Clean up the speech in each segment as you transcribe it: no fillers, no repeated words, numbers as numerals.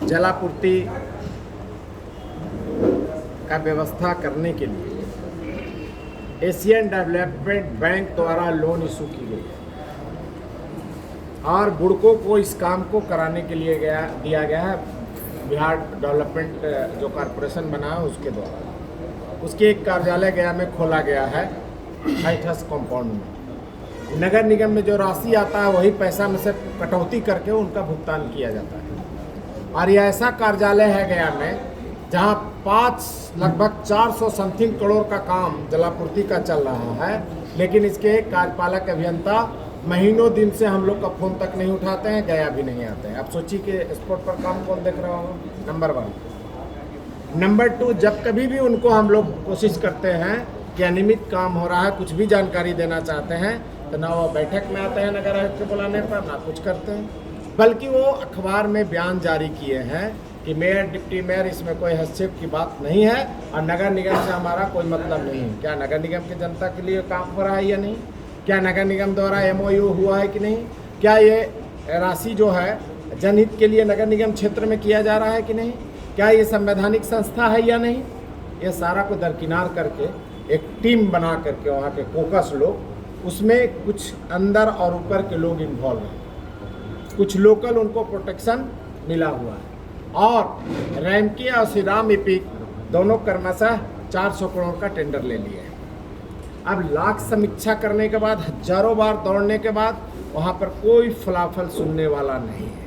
जलापूर्ति का व्यवस्था करने के लिए एशियन डेवलपमेंट बैंक द्वारा लोन इशू की गई है और बुड़को को इस काम को कराने के लिए दिया गया है बिहार डेवलपमेंट जो कॉरपोरेशन बना है उसके द्वारा। उसके एक कार्यालय गया में खोला गया है हाइटस कंपाउंड में। नगर निगम में जो राशि आता है वही पैसा में से कटौती करके उनका भुगतान किया जाता है। और यह ऐसा कार्यालय है गया में जहां लगभग 400 समथिंग करोड़ का काम जलापूर्ति का चल रहा है, लेकिन इसके कार्यपालक अभियंता महीनों दिन से हम लोग का फ़ोन तक नहीं उठाते हैं, गया भी नहीं आते हैं। अब सोचिए कि स्पॉट पर काम कौन देख रहा होगा, नंबर 1। नंबर 2, जब कभी भी उनको हम लोग कोशिश करते हैं कि अनियमित काम हो रहा है, कुछ भी जानकारी देना चाहते हैं, तो ना वो बैठक में आते हैं नगर आयुक्त के बुलाने पर, ना कुछ करते हैं, बल्कि वो अखबार में बयान जारी किए हैं कि मेयर डिप्टी मेयर इसमें कोई हस्तक्षेप की बात नहीं है और नगर निगम से हमारा कोई मतलब नहीं है। क्या नगर निगम की जनता के लिए काम हो रहा है या नहीं? क्या नगर निगम द्वारा MOU हुआ है कि नहीं? क्या ये राशि जो है जनहित के लिए नगर निगम क्षेत्र में किया जा रहा है कि नहीं? क्या ये संवैधानिक संस्था है या नहीं? ये सारा को दरकिनार करके एक टीम बना करके वहाँ के कोकस लोग, उसमें कुछ अंदर और ऊपर के लोग इन्वॉल्व हैं, कुछ लोकल उनको प्रोटेक्शन मिला हुआ है और रैमकी और श्रीराम इपिक दोनों क्रमशः 400 करोड़ का टेंडर ले लिए हैं। अब लाख समीक्षा करने के बाद, हजारों बार दौड़ने के बाद वहाँ पर कोई फलाफल सुनने वाला नहीं है।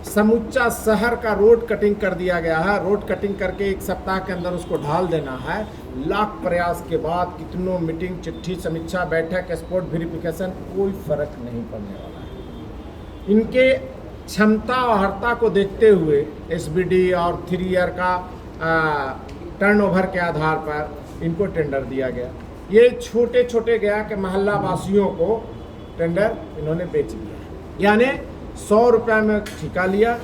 समूचा शहर का रोड कटिंग कर दिया गया है, रोड कटिंग करके 1 सप्ताह के अंदर उसको ढाल देना है। लाख प्रयास के बाद कितनों मीटिंग, चिट्ठी, समीक्षा, बैठक, स्पॉट वेरिफिकेशन, कोई फर्क नहीं पड़ने वाला है। इनके क्षमता और अर्हता को देखते हुए SBD और 3 ईयर का टर्नओवर के आधार पर इनको टेंडर दिया गया। ये छोटे छोटे गया के मोहल्ला वासियों को टेंडर इन्होंने बेच दिया, यानी 100 रुपये में ठिका लिया,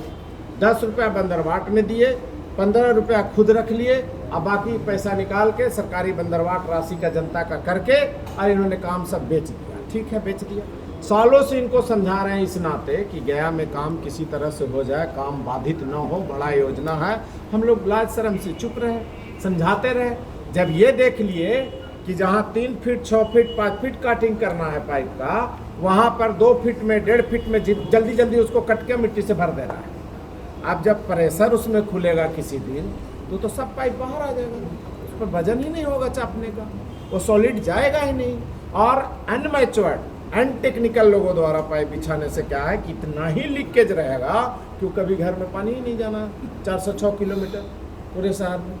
10 रुपये बंदरवाट में दिए, 15 रुपया खुद रख लिए और बाकी पैसा निकाल के सरकारी बंदरवाट राशि का जनता का करके और इन्होंने काम सब बेच दिया। ठीक है, बेच दिया। सालों से इनको समझा रहे हैं इस नाते कि गया में काम किसी तरह से हो जाए, काम बाधित न हो, बड़ा योजना है। हम लोग लाज शर्म से चुप रहे, समझाते रहे। जब ये देख लिए कि जहाँ 3 फीट, 6 फीट, 5 फीट काटिंग करना है पाइप का, वहाँ पर 2 फीट में, 1.5 फीट में जल्दी जल्दी उसको कट के मिट्टी से भर दे रहा है। अब जब प्रेशर उसमें खुलेगा किसी दिन तो सब पाइप बाहर आ जाएगा, उस पर वजन ही नहीं होगा चापने का, वो सॉलिड जाएगा ही नहीं। और अनमैच्योर्ड, अनटेक्निकल लोगों द्वारा पाइप बिछाने से क्या है कि इतना ही लीकेज रहेगा कि कभी घर में पानी ही नहीं जाना 406 किलोमीटर पूरे शहर में।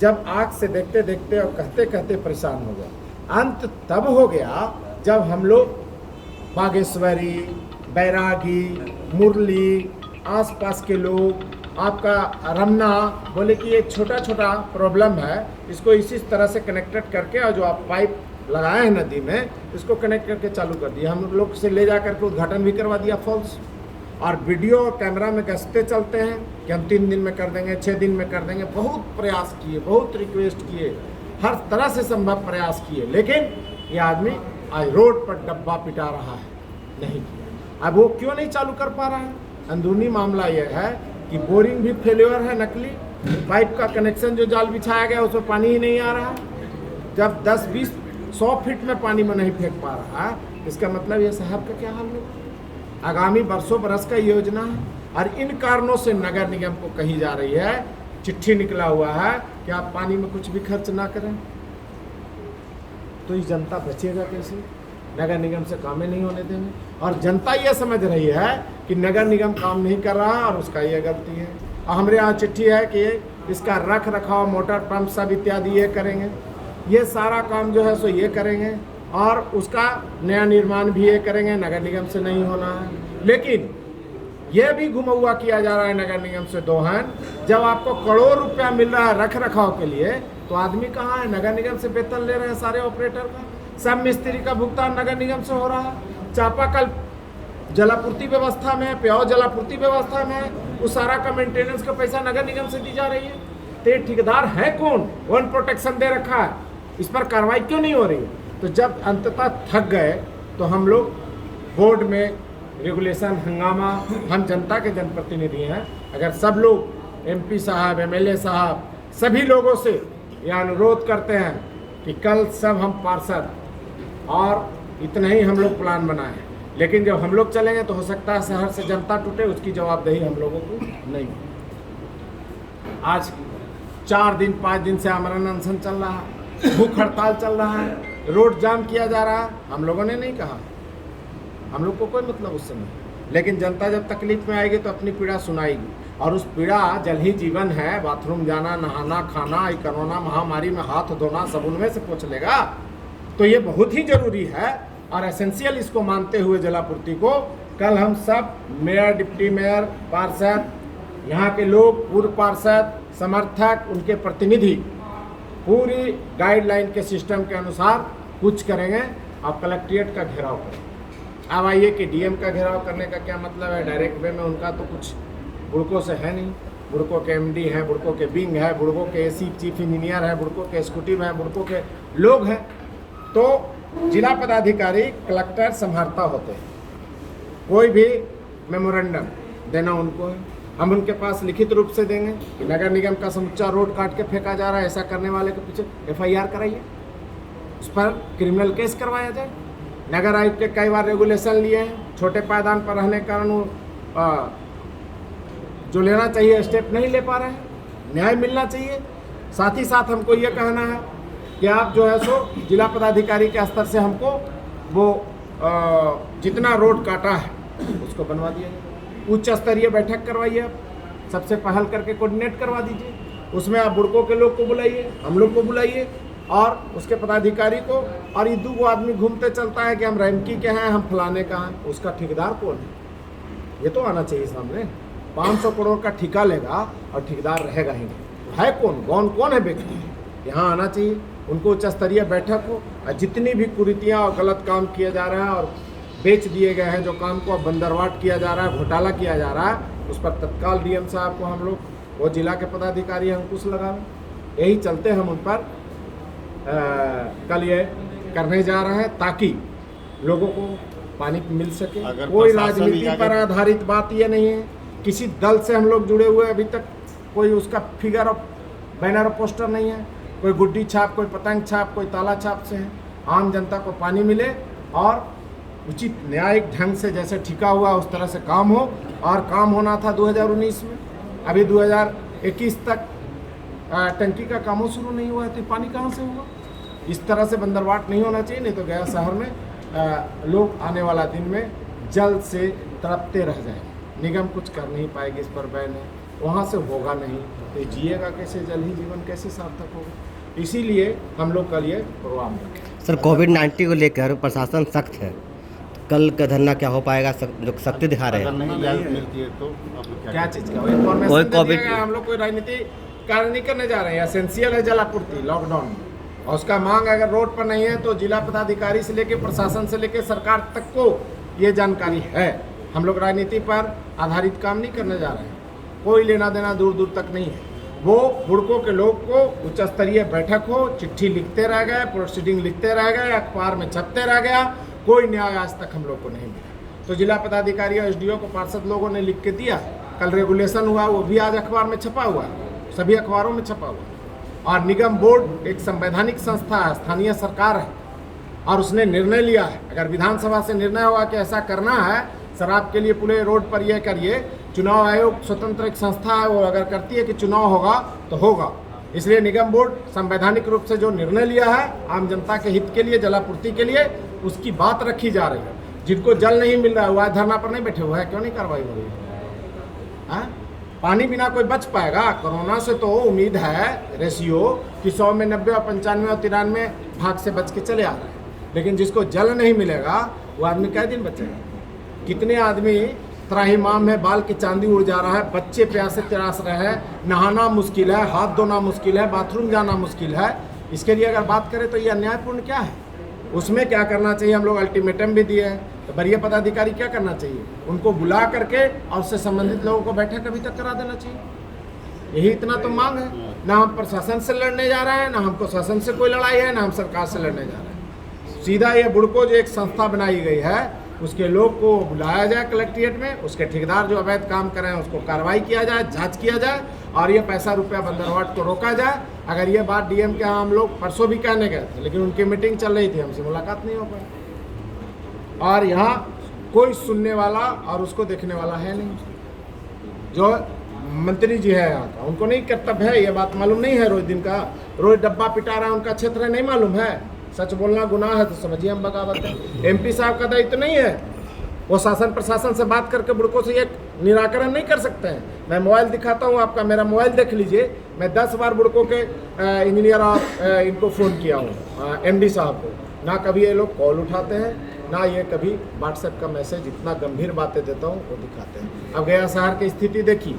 जब आँख से देखते देखते और कहते कहते परेशान हो गया। अंत तब हो गया जब हम लोग बागेश्वरी, बैरागी, मुरली, आसपास के लोग, आपका रमना बोले कि एक छोटा छोटा प्रॉब्लम है, इसको इसी तरह से कनेक्टेड करके और जो आप पाइप लगाए हैं नदी में, इसको कनेक्ट करके चालू कर दिया। हम लोग से ले जा करके उद्घाटन भी करवा दिया फॉल्स, और वीडियो और कैमरा में कसते चलते हैं कि हम 3 दिन में कर देंगे, 6 दिन में कर देंगे। बहुत प्रयास किए, बहुत रिक्वेस्ट किए, हर तरह से संभव प्रयास किए, लेकिन ये आदमी आज रोड पर डब्बा पिटा रहा है, नहीं किया। अब वो क्यों नहीं चालू कर पा रहा है? अंदरूनी मामला यह है कि बोरिंग भी फेल्योर है, नकली पाइप का कनेक्शन जो जाल बिछाया गया उसमें पानी ही नहीं आ रहा है। जब 10, 20, 100 फीट में पानी में नहीं फेंक पा रहा है, इसका मतलब ये साहब का क्या हाल होगा? आगामी बरसों बरस का योजना है और इन कारणों से नगर निगम को कही जा रही है, चिट्ठी निकला हुआ है कि आप पानी में कुछ भी खर्च ना करें। तो ये जनता बचेगा कैसे? नगर निगम से काम ही नहीं होने देंगे। और जनता ये समझ रही है कि नगर निगम काम नहीं कर रहा और उसका ये गलती है। और हमारे यहाँ चिट्ठी है कि इसका रख रखाव, मोटर पंप सब इत्यादि ये करेंगे, ये सारा काम जो है सो ये करेंगे और उसका नया निर्माण भी ये करेंगे, नगर निगम से नहीं होना है। लेकिन यह भी घुमा किया जा रहा है नगर निगम से दोहन। जब आपको करोड़ रुपया मिल रहा है रख रखाव के लिए, तो आदमी कहाँ है? नगर निगम से वेतन ले रहे हैं सारे ऑपरेटर का, सब मिस्त्री का भुगतान नगर निगम से हो रहा है। चापाकल जलापूर्ति व्यवस्था में, प्याऊ जलापूर्ति व्यवस्था में, उस सारा का मेंटेनेंस का पैसा नगर निगम से दी जा रही है। तो ये ठेकेदार है कौन? वन प्रोटेक्शन दे रखा है, इस पर कार्रवाई क्यों नहीं हो रही है? तो जब अंततः थक गए तो हम लोग बोर्ड में रेगुलेशन, हंगामा। हम जनता के जनप्रतिनिधि हैं। अगर सब लोग एमपी साहब, एमएलए साहब, सभी लोगों से यह अनुरोध करते हैं कि कल सब हम पार्षद और इतना ही हम लोग प्लान बनाएं, लेकिन जब हम लोग चलेंगे तो हो सकता है शहर से जनता टूटे, उसकी जवाबदेही हम लोगों को नहीं। आज 4 दिन 5 दिन से आमरण अनशन चल रहा है, भूख हड़ताल चल रहा है, रोड जाम किया जा रहा है। हम लोगों ने नहीं कहा, हम लोग को कोई मतलब उससे नहीं, लेकिन जनता जब तकलीफ में आएगी तो अपनी पीड़ा सुनाएगी, और उस पीड़ा जल ही जीवन है। बाथरूम जाना, नहाना, खाना, ये कोरोना महामारी में हाथ धोना सब उनमें से पूछ लेगा, तो ये बहुत ही जरूरी है और एसेंशियल इसको मानते हुए जलापूर्ति को कल हम सब मेयर, डिप्टी मेयर, पार्षद, यहाँ के लोग, पूर्व पार्षद, समर्थक, उनके प्रतिनिधि पूरी गाइडलाइन के सिस्टम के अनुसार कुछ करेंगे। आप कलेक्ट्रेट का घेराव करें। अब आइए कि डीएम का घेराव करने का क्या मतलब है? डायरेक्ट वे में उनका तो कुछ बुड़को से है नहीं। बुड़को के एमडी हैं, बुड़को के बिंग है, बुड़को के एसी चीफ इंजीनियर है, बुड़को के एग्जीक्यूटिव हैं, बुड़को के लोग हैं। तो जिला पदाधिकारी कलेक्टर संभालता होते हैं। कोई भी मेमोरेंडम देना उनको है, हम उनके पास लिखित रूप से देंगे कि नगर निगम का समूचा रोड काट के फेंका जा रहा है, ऐसा करने वाले के पीछे FIR कराइए, उस पर क्रिमिनल केस करवाया जाए। नगर आयुक्त के कई बार रेगुलेशन लिए हैं, छोटे पायदान पर रहने के कारण जो लेना चाहिए स्टेप नहीं ले पा रहे हैं, न्याय मिलना चाहिए। साथ ही साथ हमको ये कहना है कि आप जो है सो जिला पदाधिकारी के स्तर से हमको वो जितना रोड काटा है उसको बनवा दिया जाए। उच्च स्तरीय बैठक करवाइए, आप सबसे पहल करके कोऑर्डिनेट करवा दीजिए। उसमें आप बुड़को के लोग को बुलाइए, हम लोग को बुलाइए और उसके पदाधिकारी को। और ये 2 आदमी घूमते चलता है कि हम रैमकी के हैं, हम फलाने का हैं, उसका ठेकेदार कौन है? ये तो आना चाहिए सामने। 500 करोड़ का ठेका लेगा और ठेकेदार रहेगा ही नहीं, है कौन कौन है व्यक्ति? यहाँ आना चाहिए। उनको उच्च स्तरीय बैठक हो और जितनी भी कुरीतियाँ और गलत काम किए जा रहे हैं और बेच दिए गए हैं, जो काम को बंदरवाट किया जा रहा है, घोटाला किया जा रहा है, उस पर तत्काल डीएम साहब को हम लोग, वो जिला के पदाधिकारी अंकुश लगावें। यही चलते हम उन पर कल ये करने जा रहे हैं ताकि लोगों को पानी मिल सके। कोई राजनीति पर आधारित बात ये नहीं है, किसी दल से हम लोग जुड़े हुए अभी तक कोई उसका फिगर और बैनर और पोस्टर नहीं है। कोई गुड्डी छाप, कोई पतंग छाप, कोई ताला छाप से है। आम जनता को पानी मिले और उचित न्यायिक ढंग से जैसे ठिका हुआ उस तरह से काम हो। और काम होना था 2019 में, अभी 2021 तक टंकी का कामों शुरू नहीं हुआ है, तो पानी कहाँ से हुआ? इस तरह से बंदरवाट नहीं होना चाहिए, नहीं तो गया शहर में लोग आने वाला दिन में जल से तड़पते रह जाएंगे। निगम कुछ कर नहीं पाएगी, इस पर बैन है, वहाँ से होगा नहीं तो जिएगा कैसे? जल ही जीवन कैसे सार्थक होगा? इसीलिए हम लोग कल ये प्रोग्राम रखें। सर, कोविड-19 को लेकर प्रशासन सख्त है, कल का धरना क्या हो पाएगा? जो सख्ती दिखा रहे हैं, मिलती है तो क्या चीज़ का इन्फॉर्मेशन कोविड? हम लोग कोई राजनीति कार्य नहीं करने जा रहे हैं। एसेंशियल है जलापूर्ति लॉकडाउन में, और उसका मांग अगर रोड पर नहीं है तो जिला पदाधिकारी से लेकर प्रशासन से लेकर सरकार तक को ये जानकारी है। हम लोग राजनीति पर आधारित काम नहीं करने जा रहे हैं, कोई लेना देना दूर दूर तक नहीं है। वो बुड़को के लोग को उच्च स्तरीय बैठक हो, चिट्ठी लिखते रह गए, प्रोसीडिंग लिखते रह गए, अखबार में छपते रह गया, कोई न्याय आज तक हम लोग को नहीं मिला। तो जिला पदाधिकारी और SDO को पार्षद लोगों ने लिख के दिया, कल रेगुलेशन हुआ, वो भी आज अखबार में छपा हुआ है, सभी अखबारों में छपा हुआ। और निगम बोर्ड एक संवैधानिक संस्था है, स्थानीय सरकार है, और उसने निर्णय लिया है। अगर विधानसभा से निर्णय हुआ कि ऐसा करना है, शराब के लिए पूरे रोड पर यह करिए, चुनाव आयोग स्वतंत्र एक संस्था है, वो अगर करती है कि चुनाव होगा तो होगा। इसलिए निगम बोर्ड संवैधानिक रूप से जो निर्णय लिया है आम जनता के हित के लिए, जलापूर्ति के लिए, उसकी बात रखी जा रही है। जिनको जल नहीं मिल रहा है वह धरना पर नहीं बैठे हुए हैं, क्यों नहीं कार्रवाई हो रही है? पानी बिना कोई बच पाएगा? कोरोना से तो उम्मीद है रेशियो कि 100 में 90 और 95 और 93 भाग से बच के चले आ रहे हैं, लेकिन जिसको जल नहीं मिलेगा वो आदमी कै दिन बचेगा? कितने आदमी त्राहिमाम में बाल की चांदी उड़ जा रहा है, बच्चे प्यासे तरास रहे हैं, नहाना मुश्किल है, हाथ धोना मुश्किल है, बाथरूम जाना मुश्किल है। इसके लिए अगर बात करें तो ये अन्यायपूर्ण क्या है? उसमें क्या करना चाहिए? हम लोग अल्टीमेटम भी दिए हैं, तो वरीय पदाधिकारी क्या करना चाहिए? उनको बुला करके और उससे संबंधित लोगों को बैठक अभी तक करा देना चाहिए। यही इतना तो मांग है। ना हम प्रशासन से लड़ने जा रहे हैं, ना हमको शासन से कोई लड़ाई है, ना हम सरकार से लड़ने जा रहे हैं। सीधा ये बुड़को जो एक संस्था बनाई गई है उसके लोग को बुलाया जाए कलेक्ट्रेट में, उसके ठेकेदार जो अवैध काम कर रहे हैं उसको कार्रवाई किया जाए, जांच किया जाए और ये पैसा रुपया बंदरवाट को रोका जाए। अगर ये बात डीएम के यहाँ हम लोग परसों भी कहने गए थे, लेकिन उनकी मीटिंग चल रही थी, हमसे मुलाकात नहीं हो पाई और यहाँ कोई सुनने वाला और उसको देखने वाला है नहीं। जो मंत्री जी है यहाँ का, उनको नहीं कर्तव्य है, ये बात मालूम नहीं है रोज दिन का, रोज डब्बा पिटा रहा है, उनका क्षेत्र है, नहीं मालूम है। सच बोलना गुनाह है तो समझिए हम बगावत है। एमपी साहब का दायित्व नहीं है, वो शासन प्रशासन से बात करके बुड़कों से एक निराकरण नहीं कर सकते हैं। मैं मोबाइल दिखाता हूँ आपका, मेरा मोबाइल देख लीजिए, मैं 10 बार बुड़कों के इंजीनियर और इनको फ़ोन किया हूँ एमडी साहब को, ना कभी ये लोग कॉल उठाते हैं, ना ये कभी व्हाट्सएप का मैसेज, इतना गंभीर बातें देता हूँ वो दिखाते हैं। अब गया शहर की स्थिति देखिए,